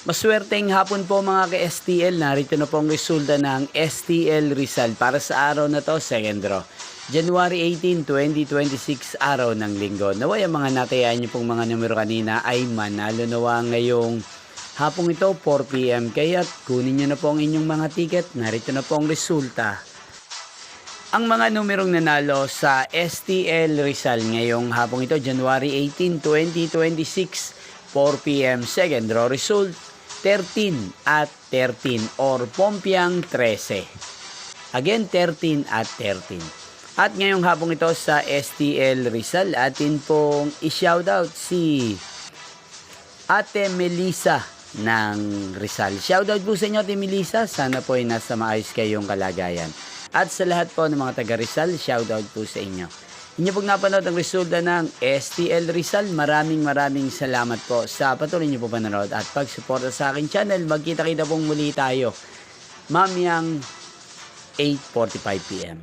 Maswerteng hapon po mga ka-STL. Narito na po ang resulta ng STL Rizal para sa araw na to, second draw. January 18, 2026, araw ng linggo. Naway ang mga natayaan niyo pong mga numero kanina ay manalo nawa ngayong hapong ito, 4 PM. Kaya't kunin niyo na po ang inyong mga ticket. Narito na po ang resulta. Ang mga numerong nanalo sa STL Rizal ngayong hapong ito, January 18, 2026, 4 PM, second draw result, 13 at 13 or Pompiang 13. Again, 13 at 13. At ngayong hapong ito sa STL Rizal, atin pong i-shoutout si Ate Melissa ng Rizal. Shoutout po sa inyo, Ate Melissa. Sana po ay nasa maayos kayong kalagayan. At sa lahat po ng mga taga Rizal, shoutout po sa inyo. Inyo pong napanood ang resulta ng STL Rizal. Maraming salamat po sa patuloy niyo po panonood at pagsuporta sa aking channel. Magkita-kita pong muli tayo mamayang 8:45 PM.